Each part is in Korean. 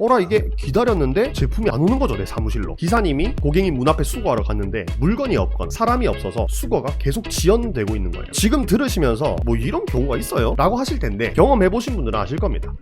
어라 이게 기다렸는데 제품이 안 오는 거죠, 내 사무실로. 기사님이 고객님 문 앞에 수거하러 갔는데 물건이 없거나 사람이 없어서 수거가 계속 지연되고 있는 거예요. 지금 들으시면서 뭐 이런 경우가 있어요? 라고 하실 텐데 경험해보신 분들은 아실 겁니다.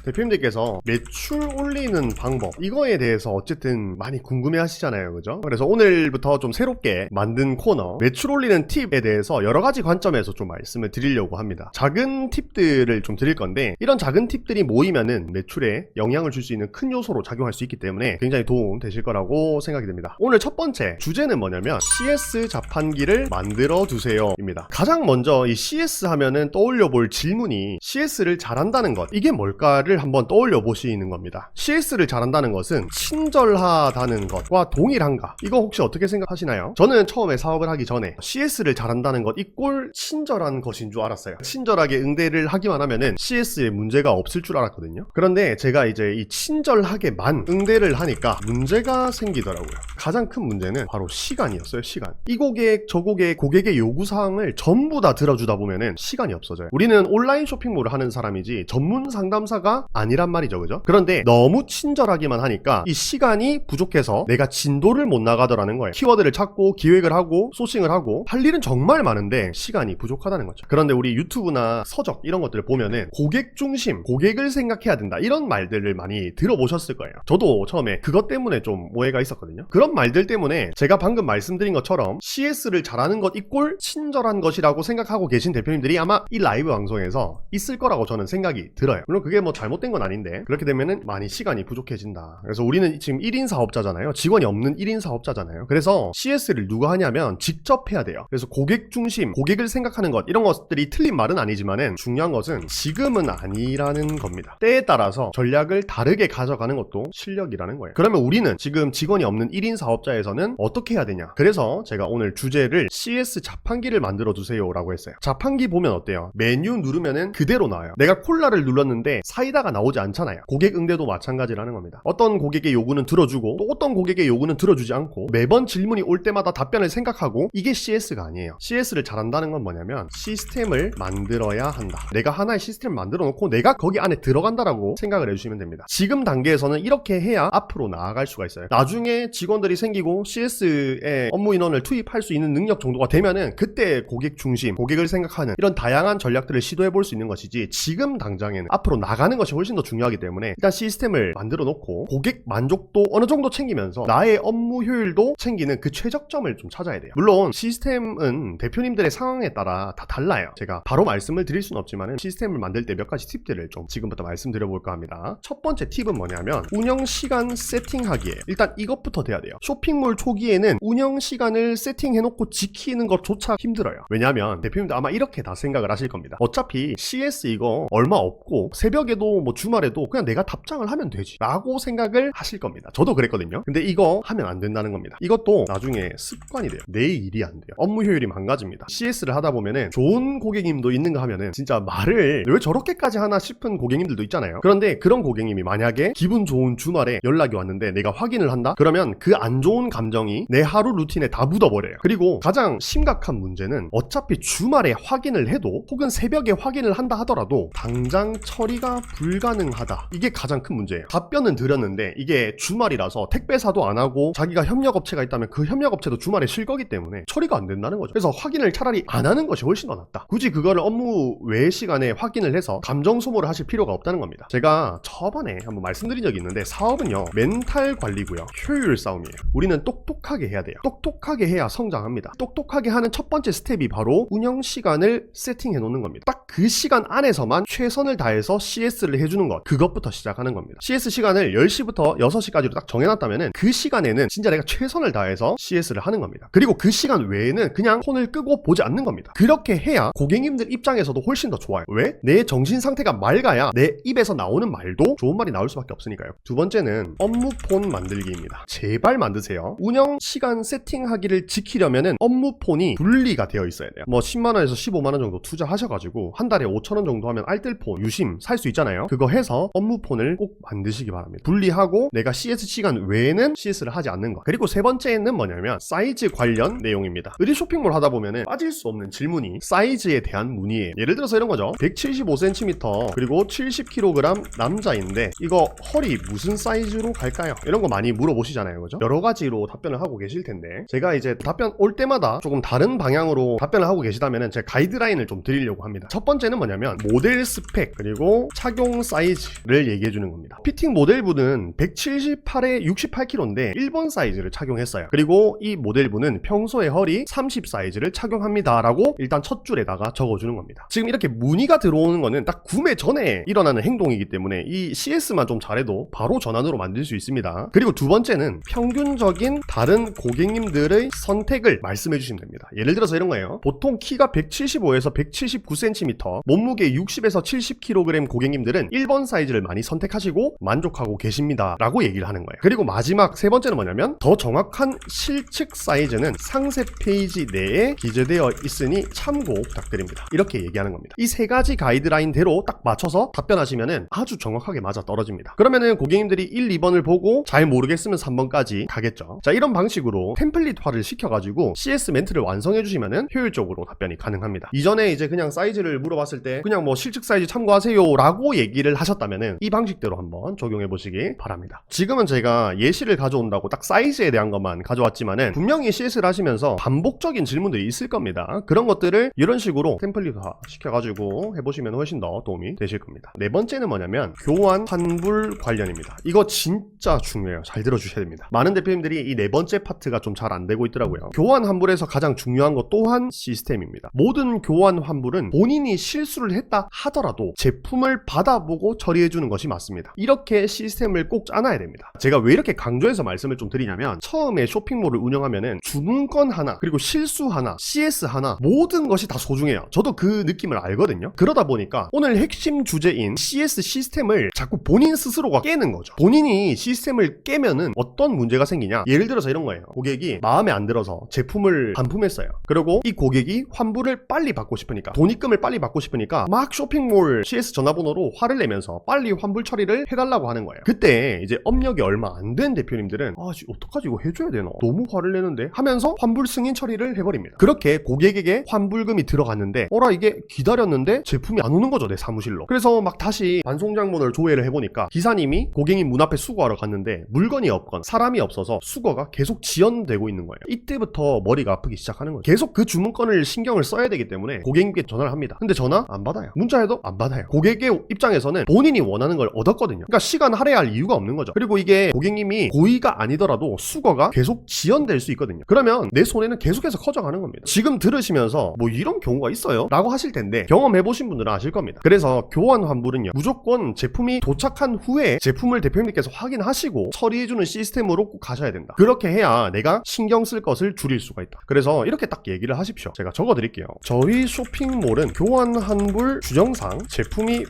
대표님들께서 매출 올리는 방법, 이거에 대해서 어쨌든 많이 궁금해 하시잖아요, 그죠? 그래서 오늘부터 좀 새롭게 만든 코너 매출 올리는 팁에 대해서 여러 가지 관점에서 좀 말씀을 드리려고 합니다. 작은 팁들을 좀 드릴 건데 이런 작은 팁들이 모이면은 매출에 영향을 줄 수 있는 큰 요소로 작용할 수 있기 때문에 굉장히 도움 되실 거라고 생각이 됩니다. 오늘 첫 번째 주제는 뭐냐면 CS 자판기를 만들어 두세요 입니다. 가장 먼저 이 CS 하면은 떠올려 볼 질문이 CS를 잘한다는 것, 이게 뭘까를 한번 떠올려 보시는 겁니다. CS를 잘한다는 것은 친절하다는 것과 동일한가? 이거 혹시 어떻게 생각하시나요? 저는 처음에 사업을 하기 전에 CS를 잘한다는 것 이꼴 친절한 것인 줄 알았어요. 친절하게 응대를 하기만 하면은 CS에 문제가 없을 줄 알았거든요. 그런데 제가 이제 이 친절하게만 응대를 하니까 문제가 생기더라고요. 가장 큰 문제는 바로 시간이었어요. 시간. 이 고객 저 고객 고객의 요구사항을 전부 다 들어주다 보면은 시간이 없어져요. 우리는 온라인 쇼핑몰을 하는 사람이지 전문 상담사가 아니란 말이죠, 그죠? 그런데 너무 친절하기만 하니까 이 시간이 부족해서 내가 진도를 못 나가더라는 거예요. 키워드를 찾고 기획을 하고 소싱을 하고 할 일은 정말 많은데 시간이 부족하다는 거죠. 그런데 우리 유튜브나 서적 이런 것들을 보면은 고객 중심, 고객을 생각해야 된다, 이런 말들을 많이 들어보셨을 거예요. 저도 처음에 그것 때문에 좀 오해가 있었거든요. 그런 말들 때문에 제가 방금 말씀드린 것처럼 CS를 잘하는 것 이꼴 친절한 것이라고 생각하고 계신 대표님들이 아마 이 라이브 방송에서 있을 거라고 저는 생각이 들어요. 물론 그게 뭐 잘못된 건 아닌데 그렇게 되면은 많이 시간이 부족해진다. 그래서 우리는 지금 1인 사업자잖아요. 직원이 없는 1인 사업자잖아요. 그래서 CS를 누가 하냐면 직접 해야 돼요. 그래서 고객 중심, 고객을 생각하는 것, 이런 것들이 틀린 말은 아니지만은 중요한 것은 지금은 아니라는 겁니다. 때에 따라서 전략을 다르게 가져가는 것도 실력이라는 거예요. 그러면 우리는 지금 직원이 없는 1인 사업자에서는 어떻게 해야 되냐? 그래서 제가 오늘 주제를 CS 자판기를 만들어 두세요 라고 했어요. 자판기 보면 어때요? 메뉴 누르면은 그대로 나와요. 내가 콜라를 눌렀는데 사이다가 나오지 않잖아요. 고객 응대도 마찬가지라는 겁니다. 어떤 고객의 요구는 들어주고 또 어떤 고객의 요구는 들어주지 않고 매번 질문이 올 때마다 답변을 생각하고, 이게 CS가 아니에요. CS를 잘한다는 건 뭐냐면 시스템을 만들어야 한다. 내가 하나의 시스템을 만들어 놓고 내가 거기 안에 들어간다라고 생각을 해주시면 됩니다. 지금 단계에서는 이렇게 해야 앞으로 나아갈 수가 있어요. 나중에 직원들이 생기고 CS에 업무 인원을 투입할 수 있는 능력 정도가 되면은 그때 고객 중심, 고객을 생각하는 이런 다양한 전략들을 시도해 볼 수 있는 것이지, 지금 당장에는 앞으로 나가는 것이 훨씬 더 중요하기 때문에 일단 시스템을 만들어 놓고 고객 만족도 어느 정도 챙기면서 나의 업무 효율도 챙기는 그 최적점을 좀 찾아야 돼요. 물론 시스템은 대표님들의 상황에 따라 다 달라요. 제가 바로 말씀을 드릴 수는 없지만 시스템을 만들 때 몇 가지 팁들을 좀 지금부터 말씀드려 볼까 합니다. 첫 번째 팁은 뭐냐면 운영 시간 세팅하기예요. 일단 이것부터 돼야 돼요. 쇼핑몰 초기에는 운영 시간을 세팅해 놓고 지키는 것조차 힘들어요. 왜냐하면 대표님들 아마 이렇게 다 생각을 하실 겁니다. 어차피 CS 이거 얼마 없고 새벽에도 뭐 주말에도 그냥 내가 답장을 하면 되지 라고 생각을 하실 겁니다. 저도 그랬거든요. 근데 이거 하면 안 된다는 겁니다. 이것도 나중에 습관이 돼요. 내 일이 안 돼요. 업무 효율이 망가집니다. CS를 하다 보면은 좋은 고객님도 있는가 하면은 진짜 말을 왜 저렇게까지 하나 싶은 고객님들도 있잖아요. 그런데 그런 고객님이 만약에 기분 좋은 주말에 연락이 왔는데 내가 확인을 한다? 그러면 그 안 좋은 감정이 내 하루 루틴에 다 묻어버려요. 그리고 가장 심각한 문제는 어차피 주말에 확인을 해도 혹은 새벽에 확인을 한다 하더라도 당장 처리가 불가능하다. 이게 가장 큰 문제예요. 답변은 드렸는데 이게 주말이라서 택배사도 안 하고 자기가 협력업체가 있다면 그 협력업체도 주말에 쉴 거기 때문에 처리가 안 된다는 거죠. 그래서 확인을 차라리 안 하는 것이 훨씬 더 낫다. 굳이 그거를 업무 외 시간에 확인을 해서 감정 소모를 하실 필요가 없다는 겁니다. 제가 저번에 한번 말씀드린 적이 있는데 사업은요 멘탈 관리고요 효율 싸움이에요. 우리는 똑똑하게 해야 돼요. 똑똑하게 해야 성장합니다. 똑똑하게 하는 첫 번째 스텝이 바로 운영 시간을 세팅해 놓는 겁니다. 딱 그 시간 안에서만 최선을 다해서 CS를 해주는 것, 그것부터 시작하는 겁니다. CS 시간을 10시부터 6시까지로 딱 정해놨다면은 그 시간에는 진짜 내가 최선을 다해서 CS를 하는 겁니다. 그리고 그 시간 외에는 그냥 폰을 끄고 보지 않는 겁니다. 그렇게 해야 고객님들 입장에서도 훨씬 더 좋아요. 왜? 내 정신 상태가 맑아야 내 입에서 나오는 말도 좋은 말이 나올 수밖에 없으니까요. 두 번째는 업무폰 만들기입니다. 제발 만드세요. 운영 시간 세팅하기를 지키려면은 업무폰이 분리가 되어 있어야 돼요. 뭐 10만원에서 15만원 정도 투자하셔가지고 한 달에 5천원 정도 하면 알뜰폰, 유심 살 수 있잖아요. 있잖아요. 그거 해서 업무폰을 꼭 만드시기 바랍니다. 분리하고 내가 CS 시간 외에는 CS를 하지 않는 거. 그리고 세 번째는 뭐냐면 사이즈 관련 내용입니다. 어디 쇼핑몰 하다 보면은 빠질 수 없는 질문이 사이즈에 대한 문의예요. 예를 들어서 이런 거죠. 175cm 그리고 70kg 남자인데 이거 허리 무슨 사이즈로 갈까요? 이런 거 많이 물어보시잖아요. 그죠? 여러 가지로 답변을 하고 계실 텐데 제가 이제 답변 올 때마다 조금 다른 방향으로 답변을 하고 계시다면은 제가 가이드라인을 좀 드리려고 합니다. 첫 번째는 뭐냐면 모델 스펙 그리고 착용 사이즈를 얘기해 주는 겁니다. 피팅 모델분은 178에 68kg인데 1번 사이즈를 착용했어요. 그리고 이 모델분은 평소에 허리 30 사이즈를 착용합니다 라고 일단 첫 줄에다가 적어주는 겁니다. 지금 이렇게 문의가 들어오는 거는 딱 구매 전에 일어나는 행동이기 때문에 이 CS만 좀 잘해도 바로 전환으로 만들 수 있습니다. 그리고 두 번째는 평균적인 다른 고객님들의 선택을 말씀해 주시면 됩니다. 예를 들어서 이런 거예요. 보통 키가 175에서 179cm, 몸무게 60에서 70kg 고객님들은 1번 사이즈를 많이 선택하시고 만족하고 계십니다 라고 얘기를 하는 거예요. 그리고 마지막 세 번째는 뭐냐면 더 정확한 실측 사이즈는 상세 페이지 내에 기재되어 있으니 참고 부탁드립니다. 이렇게 얘기하는 겁니다. 이 세 가지 가이드라인대로 딱 맞춰서 답변하시면은 아주 정확하게 맞아 떨어집니다. 그러면은 고객님들이 1, 2번을 보고 잘 모르겠으면 3번까지 가겠죠. 자, 이런 방식으로 템플릿화를 시켜가지고 CS 멘트를 완성해 주시면은 효율적으로 답변이 가능합니다. 이전에 이제 그냥 사이즈를 물어봤을 때 그냥 뭐 실측 사이즈 참고하세요 라고 얘기를 하셨다면은 이 방식대로 한번 적용해 보시기 바랍니다. 지금은 제가 예시를 가져온다고 딱 사이즈에 대한 것만 가져왔지만은 분명히 CS를 하시면서 반복적인 질문들이 있을 겁니다. 그런 것들을 이런 식으로 템플릿화 시켜가지고 해보시면 훨씬 더 도움이 되실 겁니다. 네 번째는 뭐냐면 교환 환불 관련입니다. 이거 진짜 중요해요. 잘 들어주셔야 됩니다. 많은 대표님들이 이 네 번째 파트가 좀 잘 안 되고 있더라고요. 교환 환불에서 가장 중요한 것 또한 시스템입니다. 모든 교환 환불은 본인이 실수를 했다 하더라도 제품을 받아보고 처리해주는 것이 맞습니다. 이렇게 시스템을 꼭 짜놔야 됩니다. 제가 왜 이렇게 강조해서 말씀을 좀 드리냐면 처음에 쇼핑몰을 운영하면은 주문건 하나 그리고 실수 하나 CS 하나 모든 것이 다 소중해요. 저도 그 느낌을 알거든요. 그러다 보니까 오늘 핵심 주제인 CS 시스템을 자꾸 본인 스스로가 깨는 거죠. 본인이 시스템을 깨면은 어떤 문제가 생기냐. 예를 들어서 이런 거예요. 고객이 마음에 안 들어서 제품을 반품했어요. 그리고 이 고객이 환불을 빨리 받고 싶으니까 돈입금을 빨리 받고 싶으니까 막 쇼핑몰 CS 전화번호로 화를 내면서 빨리 환불 처리를 해달라고 하는 거예요. 그때 이제 업력이 얼마 안 된 대표님들은 어떡하지 이거 해줘야 되나 너무 화를 내는데 하면서 환불 승인 처리를 해버립니다. 그렇게 고객에게 환불금이 들어갔는데 이게 기다렸는데 제품이 안 오는 거죠 내 사무실로. 그래서 막 다시 반송장본을 조회를 해보니까 기사님이 고객님 문 앞에 수거하러 갔는데 물건이 없거나 사람이 없어서 수거가 계속 지연되고 있는 거예요. 이때부터 머리가 아프기 시작하는 거예요. 계속 그 주문건을 신경을 써야 되기 때문에 고객님께 전화를 합니다. 근데 전화 안 받아요. 문자해도 안 받아요. 고객의 입장에서는 본인이 원하는 걸 얻었거든요. 그러니까 시간 할애할 이유가 없는 거죠. 그리고 이게 고객님이 고의가 아니더라도 수거가 계속 지연될 수 있거든요. 그러면 내 손해는 계속해서 커져가는 겁니다. 지금 들으시면서 뭐 이런 경우가 있어요? 라고 하실 텐데 경험해보신 분들은 아실 겁니다. 그래서 교환 환불은요 무조건 제품이 도착한 후에 제품을 대표님께서 확인하시고 처리해주는 시스템으로 꼭 가셔야 된다. 그렇게 해야 내가 신경 쓸 것을 줄일 수가 있다. 그래서 이렇게 딱 얘기를 하십시오. 제가 적어드릴게요. 저희 쇼핑몰은 교환 환불 규정상 제품이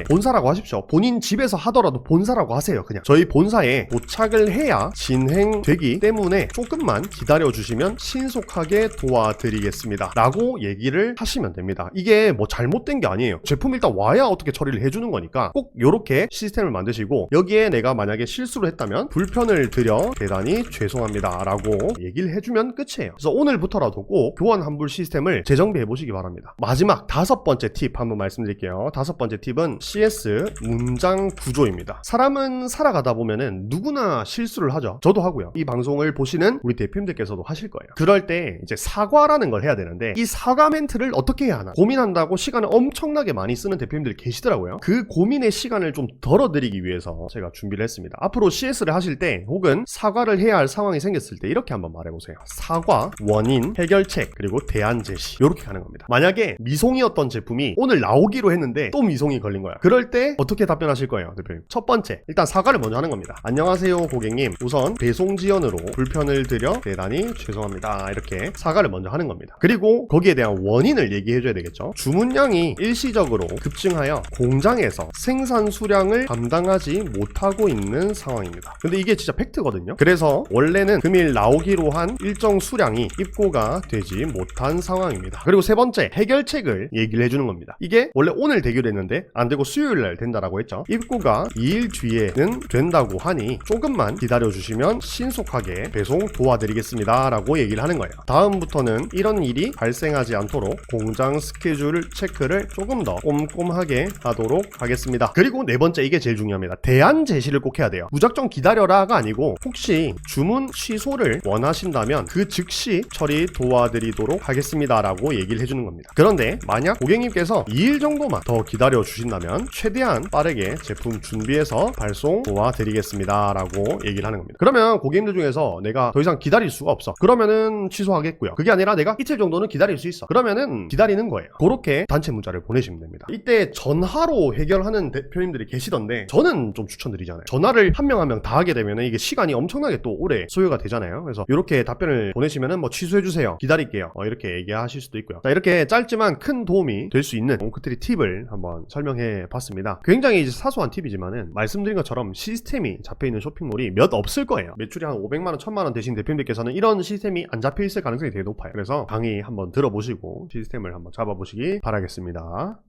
본사라고 하십시오. 본인 집에서 하더라도 본사라고 하세요. 그냥 저희 본사에 도착을 해야 진행되기 때문에 조금만 기다려주시면 신속하게 도와드리겠습니다 라고 얘기를 하시면 됩니다. 이게 뭐 잘못된 게 아니에요. 제품 일단 와야 어떻게 처리를 해주는 거니까 꼭 이렇게 시스템을 만드시고 여기에 내가 만약에 실수를 했다면 불편을 드려 대단히 죄송합니다 라고 얘기를 해주면 끝이에요. 그래서 오늘부터라도 꼭 교환 환불 시스템을 재정비해 보시기 바랍니다. 마지막 5번째 팁 한번 말씀드릴게요. 5번째 팁은 CS 문장 구조입니다. 사람은 살아가다 보면은 누구나 실수를 하죠. 저도 하고요. 이 방송을 보시는 우리 대표님들께서도 하실 거예요. 그럴 때 이제 사과라는 걸 해야 되는데 이 사과 멘트를 어떻게 해야 하나 고민한다고 시간을 엄청나게 많이 쓰는 대표님들이 계시더라고요. 그 고민의 시간을 좀 덜어드리기 위해서 제가 준비를 했습니다. 앞으로 CS를 하실 때 혹은 사과를 해야 할 상황이 생겼을 때 이렇게 한번 말해보세요. 사과, 원인, 해결책, 그리고 대안 제시 이렇게 가는 겁니다. 만약에 미송이었던 제품이 오늘 나오기로 했는데 또 미송이 걸린 거야. 그럴 때 어떻게 답변하실 거예요, 대표님? 첫 번째, 일단 사과를 먼저 하는 겁니다. 안녕하세요 고객님, 우선 배송 지연으로 불편을 드려 대단히 죄송합니다. 이렇게 사과를 먼저 하는 겁니다. 그리고 거기에 대한 원인을 얘기해줘야 되겠죠. 주문량이 일시적으로 급증하여 공장에서 생산 수량을 감당하지 못하고 있는 상황입니다. 근데 이게 진짜 팩트거든요. 그래서 원래는 금일 나오기로 한 일정 수량이 입고가 되지 못한 상황입니다. 그리고 세 번째, 해결책을 얘기를 해주는 겁니다. 이게 원래 오늘 대기로 했는데 안 되고 말고 수요일날 된다라고 했죠. 입구가 2일 뒤에는 된다고 하니 조금만 기다려주시면 신속하게 배송 도와드리겠습니다 라고 얘기를 하는 거예요. 다음부터는 이런 일이 발생하지 않도록 공장 스케줄 체크를 조금 더 꼼꼼하게 하도록 하겠습니다. 그리고 네 번째, 이게 제일 중요합니다. 대안 제시를 꼭 해야 돼요. 무작정 기다려라가 아니고 혹시 주문 취소를 원하신다면 그 즉시 처리 도와드리도록 하겠습니다 라고 얘기를 해주는 겁니다. 그런데 만약 고객님께서 2일 정도만 더 기다려 주신다면 최대한 빠르게 제품 준비해서 발송 도와드리겠습니다 라고 얘기를 하는 겁니다. 그러면 고객님들 중에서 내가 더 이상 기다릴 수가 없어, 그러면은 취소하겠고요. 그게 아니라 내가 이틀 정도는 기다릴 수 있어, 그러면은 기다리는 거예요. 그렇게 단체 문자를 보내시면 됩니다. 이때 전화로 해결하는 대표님들이 계시던데 저는 좀 추천드리잖아요. 전화를 한 명 한 명 다 하게 되면 이게 시간이 엄청나게 또 오래 소요가 되잖아요. 그래서 이렇게 답변을 보내시면은 뭐 취소해주세요, 기다릴게요, 이렇게 얘기하실 수도 있고요. 자, 이렇게 짧지만 큰 도움이 될 수 있는 몽크트리 팁을 한번 설명해 봤습니다. 굉장히 이제 사소한 팁이지만은 말씀드린 것처럼 시스템이 잡혀있는 쇼핑몰이 몇 없을 거예요. 매출이 한 500만원, 1000만원 되신 대표님들께서는 이런 시스템이 안 잡혀있을 가능성이 되게 높아요. 그래서 강의 한번 들어보시고 시스템을 한번 잡아보시기 바라겠습니다.